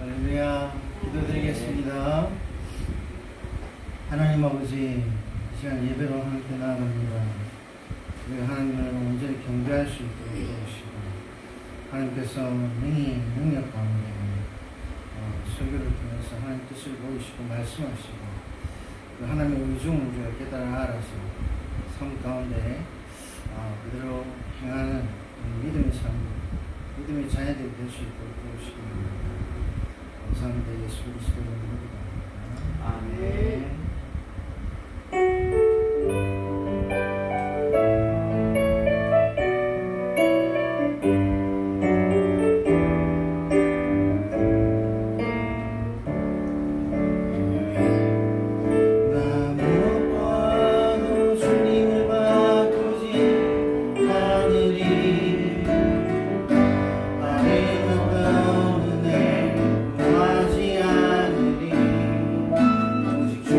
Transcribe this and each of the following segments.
할렐루야. 기도드리겠습니다. 하나님 아버지, 이 시간 예배로 함께 나아갑니다. 우리 하나님을 온전히 경배할 수 있도록 도우시고, 하나님께서 능히 능력 가운데 설교를 통해서 하나님 뜻을 보이시고 말씀하시고, 그 하나님의 의중을 우리가 깨달아 알아서 삶 가운데 그대로 행하는 믿음의 삶, 믿음의 자녀들이 될 수 있도록 도우시기 바랍니다. 감사합니다. 예수 그리스도의 이름으로 기도합니다. 아멘. 주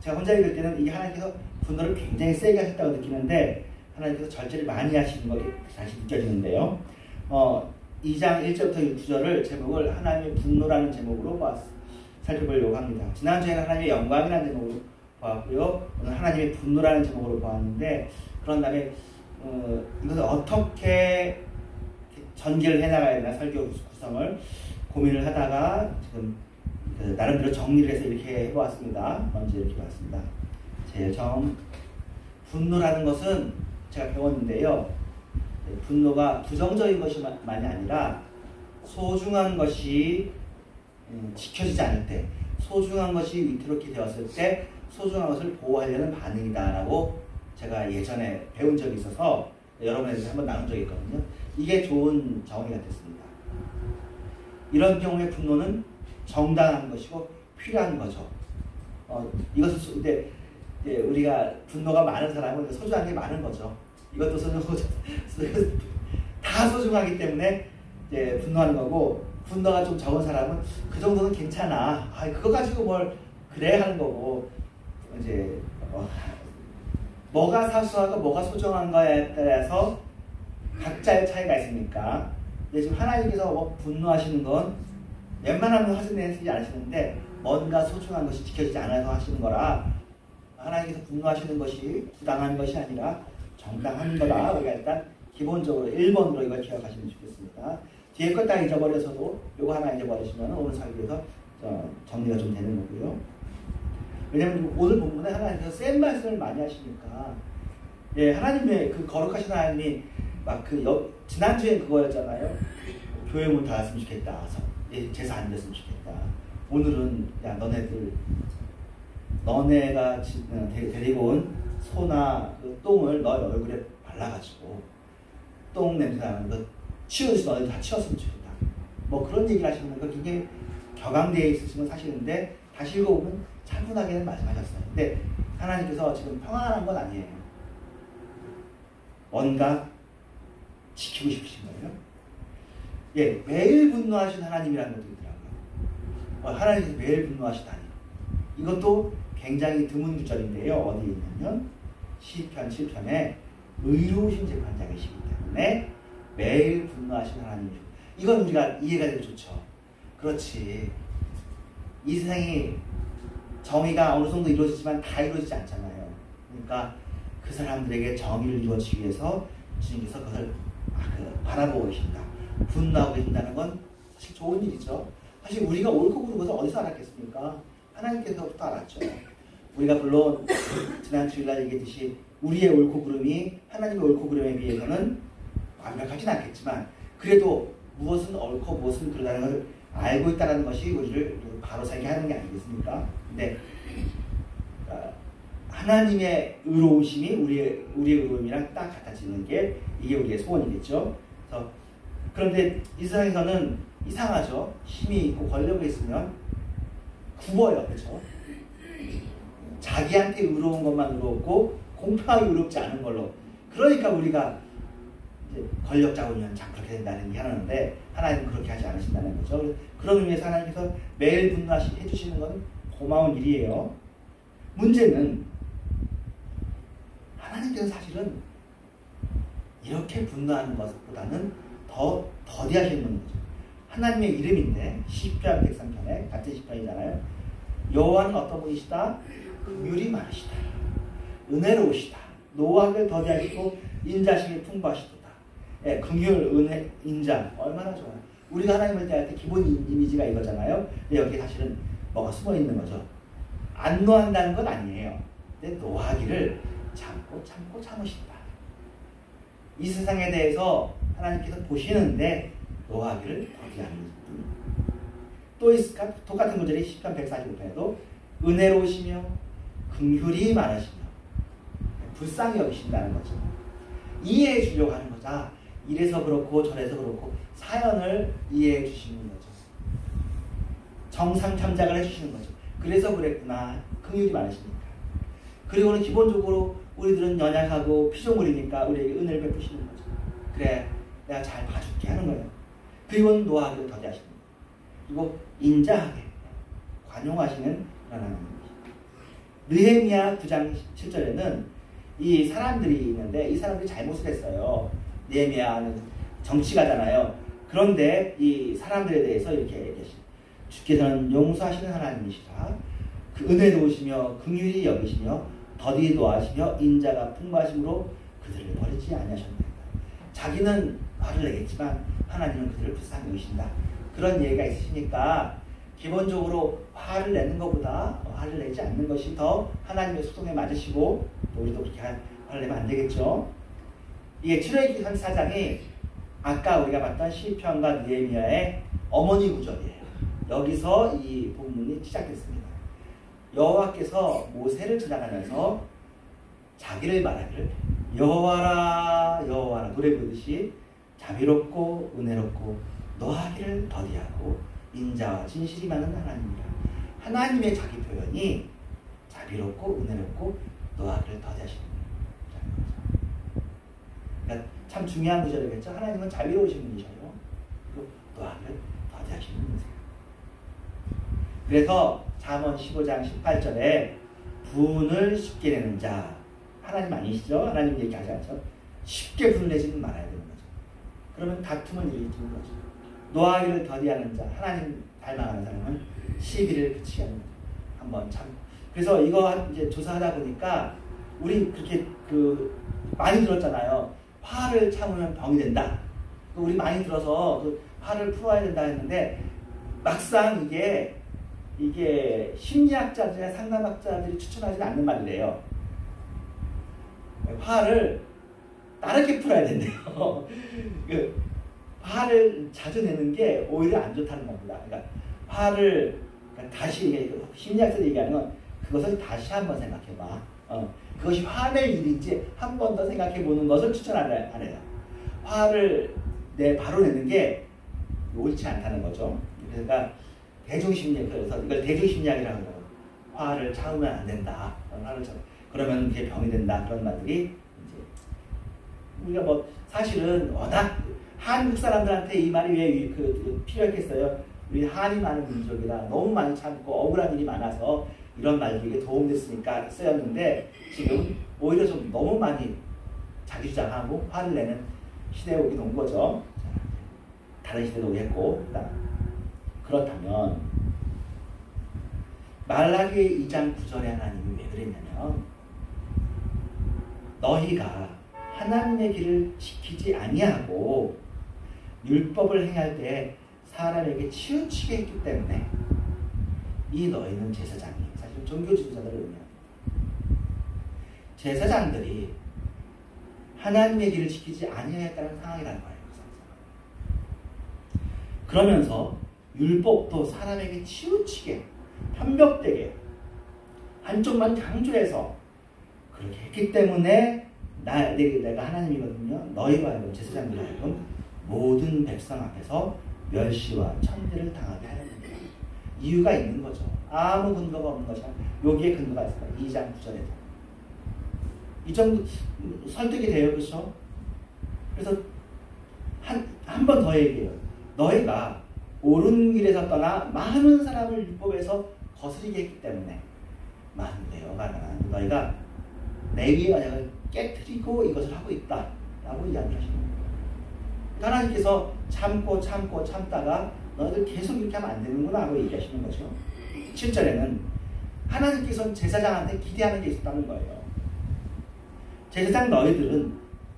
제가 혼자 읽을 때는 이 하나님께서 분노를 굉장히 세게 하셨다고 느끼는데 하나님께서 절제를 많이 하시는 것이 다시 느껴지는데요. 2장 1절부터 9절을 제목을 하나님의 분노라는 제목으로 살펴보려고 합니다. 지난주에는 하나님의 영광이라는 제목으로 보았고요. 오늘 하나님의 분노라는 제목으로 보았는데 그런 다음에 이것을 어떻게 전개를 해나가야 되나 설교 구성을 고민을 하다가 지금 나름대로 정리를 해서 이렇게 해보았습니다. 먼저 이렇게 봤습니다. 제일 처음 분노라는 것은 제가 배웠는데요. 분노가 부정적인 것만이 아니라 소중한 것이 지켜지지 않을 때, 소중한 것이 위태롭게 되었을 때 소중한 것을 보호하려는 반응이다라고 제가 예전에 배운 적이 있어서 여러분에게 한번 나눈 적이 있거든요. 이게 좋은 정의가 됐습니다. 이런 경우에 분노는 정당한 것이고 필요한 거죠. 이것은 근데 우리가 분노가 많은 사람은 소중한 게 많은 거죠. 이것도 소중하고 다 소중하기 때문에 이제 분노하는 거고, 분노가 좀 적은 사람은 그 정도는 괜찮아. 그거 가지고 뭘 그래 하는 거고, 이제 뭐가 사소하고 뭐가 소중한 거에 따라서 각자의 차이가 있으니까. 근데 지금 하나님께서 분노하시는 건 웬만하면 하시지 않으시는데 뭔가 소중한 것이 지켜지지 않아서 하시는 거라, 하나님께서 분노하시는 것이 부당한 것이 아니라 정당한 거다. 우리가 일단 기본적으로 1번으로 이걸 기억하시면 좋겠습니다. 뒤에 것 다 잊어버려서도 이거 하나 잊어버리시면 오늘 설교에서 정리가 좀 되는 거고요. 왜냐면 오늘 본문에 하나님께서 센 말씀을 많이 하시니까, 하나님의 그 거룩하신 하나님이 지난주에 그거였잖아요. 교회 문 닫았으면 좋겠다. 제사 안 됐으면 좋겠다. 오늘은 야 너네가 데리고 온 소나 그 똥을 너희 얼굴에 발라가지고 똥 냄새 나는 거 치워서 너희 다 치웠으면 좋겠다. 뭐 그런 얘기를 하시는 거 굉장히 격앙되어 있으신 건 사실인데 다시 읽어보면 차분하게는 말씀하셨어요. 근데 하나님께서 지금 평안한 건 아니에요. 뭔가 지키고 싶으신 거예요. 매일 분노하신 하나님이라는 것도 있더라고요. 하나님께서 매일 분노하시다니. 이것도 굉장히 드문 구절인데요. 어디에 있냐면 시편 7편에 의로우신 재판장이시기 때문에 매일 분노하신 하나님이시고, 이건 우리가 이해가 되고 좋죠. 그렇지. 이 세상이 정의가 어느 정도 이루어지지만 다 이루어지지 않잖아요. 그러니까 그 사람들에게 정의를 이루어지기 위해서 주님께서 그것을 바라보고 계신다. 분노하고 계신다는 건 사실 좋은 일이죠. 사실 우리가 옳고 그른 것을 어디서 알았겠습니까? 하나님께서부터 알았죠. 우리가 물론 지난 주일날 얘기했듯이 우리의 옳고 그름이 하나님의 옳고 그름에 비해서는 완벽하진 않겠지만 그래도 무엇은 옳고 무엇은 그러다는 것을 알고 있다는 것이 우리를 바로 살게 하는 게 아니겠습니까? 근데 하나님의 의로우심이 우리의 의로움이랑 딱 같아지는 게 이게 우리의 소원이겠죠. 그런데 이 세상에서는 이상하죠. 힘이 있고 권력이 있으면 굽어요. 그렇죠? 자기한테 의로운 것만 의롭고 공평하게 의롭지 않은 걸로. 그러니까 우리가 이제 권력 잡으면 참 그렇게 된다는 얘기 하는데 하나님은 그렇게 하지 않으신다는 거죠. 그런 의미에서 하나님께서 매일 분노해 주시는 건 고마운 일이에요. 문제는 하나님께서 사실은 이렇게 분노하는 것보다는 더 더디하시는 거죠. 하나님의 이름인데 시편 103편에 같은 시편이잖아요. 여호와는 어떤 분이시다? 긍휼이 많으시다. 은혜로우시다. 노하기를 더디하시고 인자심이 풍부하시도다. 예, 긍휼, 은혜, 인자 얼마나 좋아요. 우리가 하나님을 대할 때 기본 이미지가 이거잖아요. 근데 여기 사실은 뭐가 숨어 있는 거죠. 안 노한다는 건 아니에요. 근데 노하기를 참고 참으신다. 이 세상에 대해서 하나님께서 보시는데 노하기를 더디하는 분. 또 있을까? 똑같은 구절이 시편 145편에도 은혜로우시며 긍휼이 많으시며 불쌍히 여기신다는 거죠. 이해해 주려고 하는 거죠. 이래서 그렇고 저래서 그렇고 사연을 이해해 주시는 거죠. 정상 참작을 해주시는 거죠. 그래서 그랬구나. 긍휼이 많으시니까. 그리고는 기본적으로 우리들은 연약하고 피조물이니까 우리에게 은혜를 베푸시는 거죠. 그래, 내가 잘 봐줄게 하는 거예요. 그리고는 노하기를 더디하시는 거예요. 그리고 인자하게 관용하시는 하나님입니다. 느헤미야 9장 7절에는 이 사람들이 있는데 이 사람들이 잘못을 했어요. 느헤미야는 정치가잖아요. 그런데 이 사람들에 대해서 이렇게 얘기하시죠. 주께서는 용서하시는 하나님이시라. 그 은혜로우시며 긍휼히 여기시며 더디 노하시며 인자가 풍부하심으로 그들을 버리지 아니하셨나이다. 자기는 화를 내겠지만 하나님은 그들을 불쌍히 여기신다. 그런 얘기가 있으시니까 기본적으로 화를 내는 것보다 화를 내지 않는 것이 더 하나님의 소송에 맞으시고 또 우리도 그렇게 화를 내면 안 되겠죠. 이게 출애굽기 34장이 아까 우리가 봤던 시편과 느헤미야의 어머니 구절이에요. 여기서 이 본문이 시작됐습니다. 여호와께서 모세를 지나가면서 자기를 말하기를 여호와라 여호와라 노래 부르듯이 자비롭고 은혜롭고 노하기를 더디하고 인자와 진실이 많은 하나님이라. 하나님의 자기 표현이 자비롭고 은혜롭고 노하기를 더디하시는 거예요. 그러니까 참 중요한 구절이겠죠. 하나님은 자비로우신 분이셔요. 그리고 노하기를 더디하시는 분이세요. 그래서 잠언 15장 18절에 분을 쉽게 내는 자 하나님 아니시죠? 하나님 얘기하지 않죠? 쉽게 분을 내지는 말아야 되는 거죠. 그러면 다툼을 일으키는 거죠. 노하기를 더디하는 자 하나님 닮아가는 사람은 시비를 그치게 하는 거죠. 한번 참. 그래서 이거 이제 조사하다 보니까 우리 그렇게 많이 들었잖아요. 화를 참으면 병이 된다. 우리 많이 들어서 화를 풀어야 된다 했는데 막상 이게 심리학자들이나 상담학자들이 추천하지 않는 말이래요. 화를 다르게 풀어야 된대요. 화를 자주 내는 게 오히려 안 좋다는 겁니다. 그러니까 화를 다시 심리학자들이 얘기하는 건 그것을 다시 한번 생각해봐. 그것이 화낼 일인지 한 번 더 생각해보는 것을 추천 안 해요. 화를 바로 내는 게 옳지 않다는 거죠. 그러니까 대중심리학, 그래서 이걸 대중심리학이라고 해요. 화를 참으면 안 된다. 그러면 그게 병이 된다. 그런 말들이 이제 우리가 사실은 워낙 한국 사람들한테 이 말이 왜 필요했겠어요? 우리 한이 많은 민족이라 너무 많이 참고 억울한 일이 많아서 이런 말들이 도움됐으니까 쓰였는데 지금 오히려 좀 너무 많이 자기 주장하고 화를 내는 시대에 오긴 온 거죠. 다른 시대도 오겠고. 그렇다면 말라기 2장 9절에 하나님이 왜 그랬냐면 너희가 하나님의 길을 지키지 아니하고 율법을 행할 때 사람에게 치우치게 했기 때문에 이 너희는 제사장이 사실 종교 지도자들을 의미합니다. 제사장들이 하나님의 길을 지키지 아니하였다는 상황이라는 거예요. 그러면서 율법도 사람에게 치우치게 편벽되게 한쪽만 강조해서 그렇게 했기 때문에 내가 하나님이거든요. 너희와 하여금 제사장들과 하여금 모든 백성 앞에서 멸시와 천대를 당하게 하는 겁니다. 이유가 있는 거죠. 아무 근거가 없는 것이 아니라 여기에 근거가 있어요. 2장 9절에서. 이 정도 설득이 돼요. 그렇죠? 그래서 한 번 더 얘기해요. 너희가 옳은 길에서 떠나 많은 사람을 율법에서 거스리게 했기 때문에 많은데 여간한 너희가 레위의 언약을 깨트리고 이것을 하고 있다라고 이야기를 하시는 거예요. 하나님께서 참다가 너희들 계속 이렇게 하면 안 되는구나 하고 얘기하시는 거죠. 7절에는 하나님께서는 제사장한테 기대하는 게 있었다는 거예요. 제사장 너희들은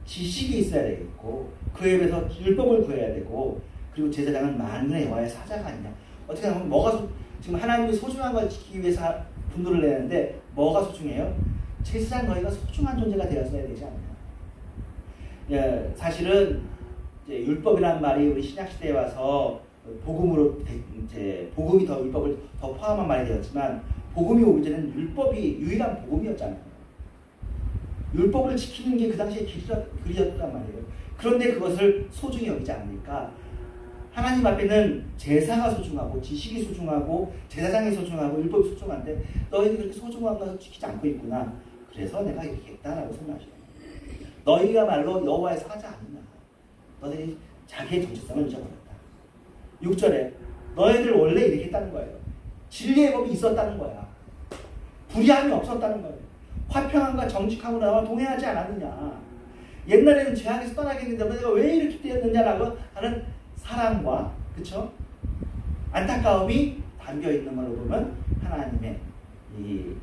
지식이 있어야 되겠고 그에 비해서 율법을 구해야 되고 그리고 제사장은 만군의 여호와의 사자가 아니냐. 어떻게 보면 지금 하나님이 소중한 걸 지키기 위해서 분노를 내는데 뭐가 소중해요? 제사장 너희가 소중한 존재가 되었어야 되지 않냐. 예, 사실은 이제 율법이란 말이 우리 신약시대에 와서 복음으로 이제 복음이 더 율법을 더 포함한 말이 되었지만 복음이 오기 전에는 율법이 유일한 복음이었잖아요. 율법을 지키는 게 그 당시에 길이었단 말이에요. 그런데 그것을 소중히 여기지 않으니까 하나님 앞에는 제사가 소중하고 지식이 소중하고 제사장이 소중하고 율법이 소중한데 너희들이 그렇게 소중한 것을 지키지 않고 있구나. 그래서 내가 이렇게 했다라고 설명하시는 거예요. 너희가말로 여호와의 사자 아니냐. 너희들이 자기의 정체성을 잊어버렸다. 6절에 너희들 원래 이렇게 했다는 거예요. 진리의 법이 있었다는 거야. 불의함이 없었다는 거예요. 화평함과 정직함으로 나와 동행하지 않았느냐. 옛날에는 죄악에서 떠나겠는데 너희가 왜 이렇게 되었느냐라고 하는 사랑과 그쵸? 안타까움이 담겨있는 걸로 보면 하나님의 이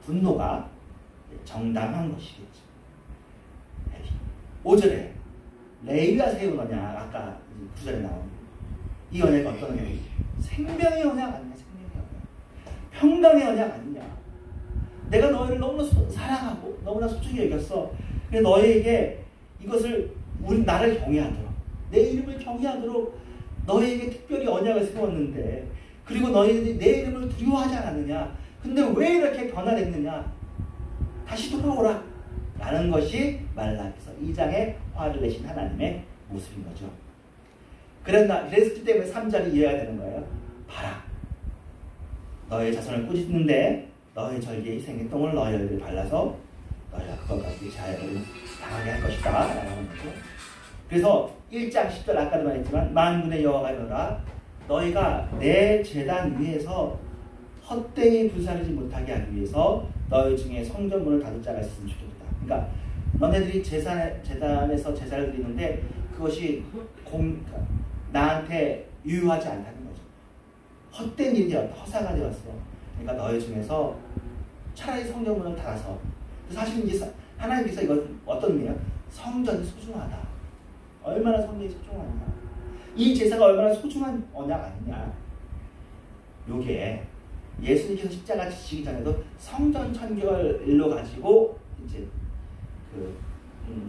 분노가 정당한 것이겠죠. 5절에 레위가 세운 언약, 아까 9절에 나온 이 언약이 어떤 언약이에요? 생명의 언약 아니냐. 생명의 언약. 평강의 언약 아니냐. 내가 너희를 너무나 사랑하고 너무나 소중히 여겼어. 그래서 너희에게 이것을 나를 경외하도록 내 이름을 경외하도록 너희에게 특별히 언약을 세웠는데 그리고 너희들이 내 이름을 두려워하지 않았느냐. 근데 왜 이렇게 변화됐느냐. 다시 돌아오라 라는 것이 말라기서 2장에 화를 내신 하나님의 모습인 거죠. 그랬기 때문에 3절이 이해가 되는 거예요. 봐라. 너의 자손을 꾸짖는데 너의 절기에 희생의 똥을 너희 얼굴에 발라서 너희가 그것과 자해를 당하게 할 것이다 라고 하는 거죠. 그래서 1장 10절 아까도 말했지만 만군의 여호와가 이르노라 너희가 내 제단 위에서 헛되이 불사르지 못하게 하기 위해서 너희 중에 성전문을 닫을 자가 있으면 좋겠다. 그러니까 너네들이 제단에서 제사를 드리는데 그것이 나한테 유효하지 않다는 거죠. 헛된 일이 되었다. 허사가 되었어. 그러니까 너희 중에서 차라리 성전문을 닫아서 사실 이제 하나님께서 이건 어떤 의미예요? 성전이 소중하다. 얼마나 성전이 소중하냐. 이 제사가 얼마나 소중한 언약 아니냐. 요게 예수님께서 십자가 지시기 전에도 성전 천결로 가지고 이제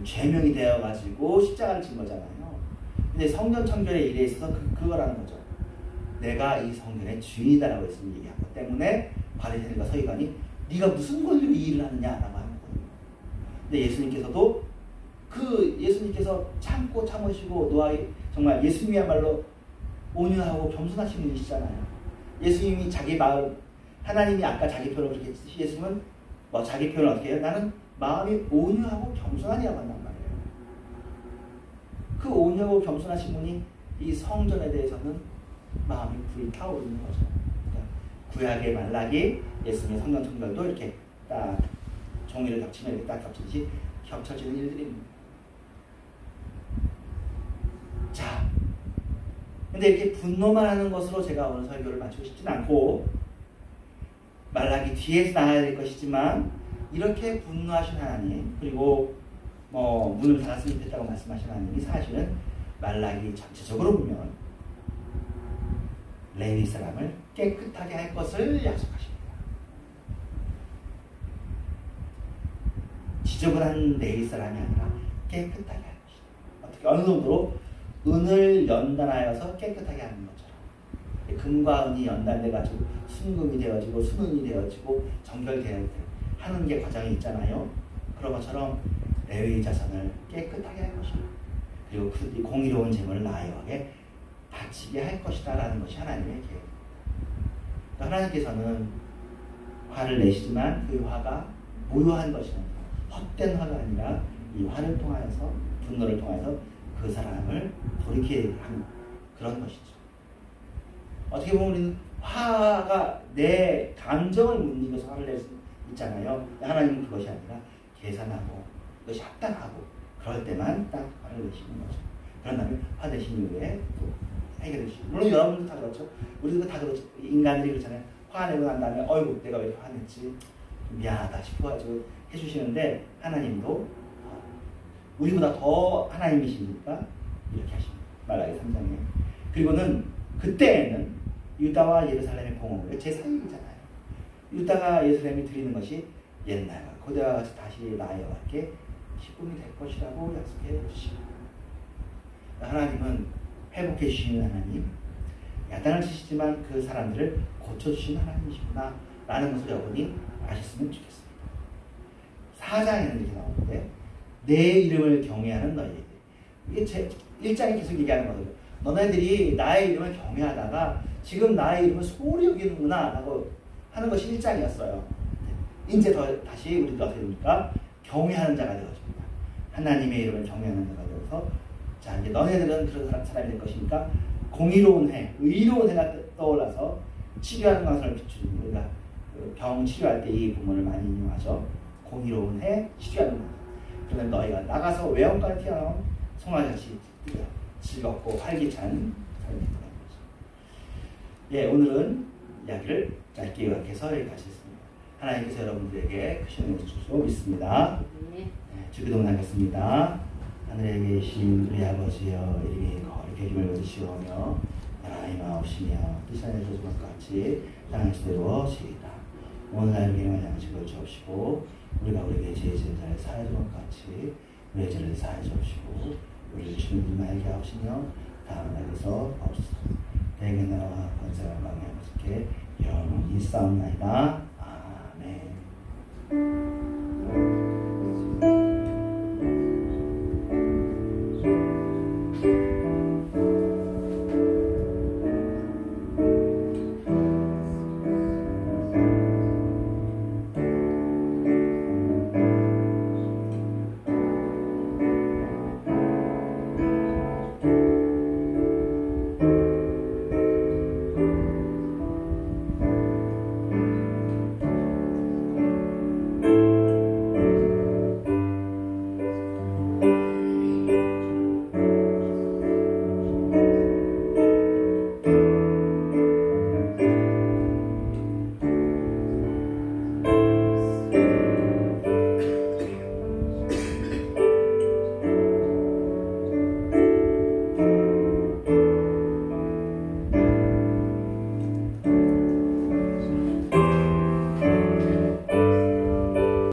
죄명이 되어 가지고 십자가를 진 거잖아요. 근데 성전 천결의 일에 있어서 그거라는 거죠. 내가 이 성전의 주인이다라고 예수님이 얘기한 것 때문에 바리새인과 서기관이 네가 무슨 권리로 이 일을 하느냐라고 하는 거예요. 근데 예수님께서 참고 참으시고 정말 예수님이야말로 온유하고 겸손하신 분이시잖아요. 예수님이 자기 마음, 하나님이 아까 자기 표현을 그렇게 했듯이 예수님은 자기 표현을 어떻게 해요? 나는 마음이 온유하고 겸손하냐고 한단 말이에요. 그 온유하고 겸손하신 분이 이 성전에 대해서는 마음이 불타오르는 거죠. 그러니까 구약의 말라기, 예수님의 성전 천결도 이렇게 딱 종이를 겹치면 이렇게 딱 겹치듯이 겹쳐지는 일들입니다. 자, 근데 이렇게 분노만 하는 것으로 제가 오늘 설교를 마치고 싶진 않고 말라기 뒤에서 나와야 될 것이지만 이렇게 분노하신 하나님 그리고 문을 닫았으면 됐다고 말씀하신 하나님이 사실은 말라기 전체적으로 보면 레위 사람을 깨끗하게 할 것을 약속하십니다. 지저분한 내일 사람이 아니라 깨끗하게 하는 것이다. 어떻게 어느 정도로 은을 연단하여서 깨끗하게 하는 것처럼 금과 은이 연단돼 가지고 순금이 되어지고 순은이 되어지고 정결되어 하는 게 과정이 있잖아요. 그런 것처럼 레위 자손을 깨끗하게 할 것이다. 그리고 그 공의로운 재물을 나아가게 바치게 할 것이다 라는 것이 하나님의 계획입니다. 하나님께서는 화를 내시지만 그 화가 무효한 것이 아니라 헛된 화가 아니라 이 화를 통하여서 분노를 통해서 그 사람을 돌이키게 하는 그런 것이죠. 어떻게 보면 우리는 화가 내 감정을 못 이겨서 화를 낼 수 있잖아요. 하나님은 그것이 아니라 계산하고 그것이 합당하고 그럴 때만 딱 화를 내시는 거죠. 그런 다음에 화 내신 이후에 또 해결되시죠. 물론 여러분도 다 그렇죠. 우리도 다 그렇죠. 인간들이 그렇잖아요. 화내고 난 다음에 어이구 내가 왜 이렇게 화냈지 미안하다 싶어가지고 해주시는데 하나님도 우리보다 더 하나님이시니까 이렇게 하십니다. 말라기 3장에. 그리고는 그때에는 유다와 예루살렘의 공허를 제4일이잖아요. 유다가 예루살렘이 드리는 것이 옛날과 고대와 같이 다시 나의 여호와께 기쁨이 될 것이라고 약속해 주십니다. 하나님은 회복해 주시는 하나님, 야단을 치시지만 그 사람들을 고쳐주시는 하나님이시구나 라는 것을 여러분이 아셨으면 좋겠습니다. 4장에는 이렇게 나오는데 내 이름을 경외하는 너희에게, 이게 제 1장에 계속 얘기하는 거거든요. 너네들이 나의 이름을 경외하다가 지금 나의 이름을 소홀히 여기는구나 라고 하는 것이 1장이었어요. 이제 다시 우리도 어떻게 됩니까? 경외하는 자가 되어집니다. 하나님의 이름을 경외하는 자가 되어서 자 이제 너네들은 그런 사람이 될 것이니까 공의로운 해, 의로운 해가 떠올라서 치료하는 광선을 비추는, 우리가 병 치료할 때 이 부분을 많이 인용하죠. 공의로운 해, 치료하는 광선. 그러면 너희가 나가서 외양간에 튀어나온 송아지같이 즐겁고 활기찬 삶이 되는 거죠. 예, 오늘은 이야기를 짧게 요약해서 여기까지 했습니다. 하나님께서 여러분들에게 크신 은혜를 주시고 믿습니다. 네, 주기도문 하겠습니다. 하늘에 계신 우리 아버지여, 이름이 거룩히 여김을 받으시오며 나라의 마옵시며 뜻이 하늘에 주신 것 같이 땅에서 이루어지이다. 오늘날 우리의 양식을 주옵시고 우리가 우리에게 죄 지은 자를 사하여 준 것 같이 우리의 죄를 사하여 주옵시고 우리를 주님 말게 하옵시며 다음 날에서 없소서. 내게 나와 권세와 영광이 아버지께 영원히 있사옵나이다. 아멘.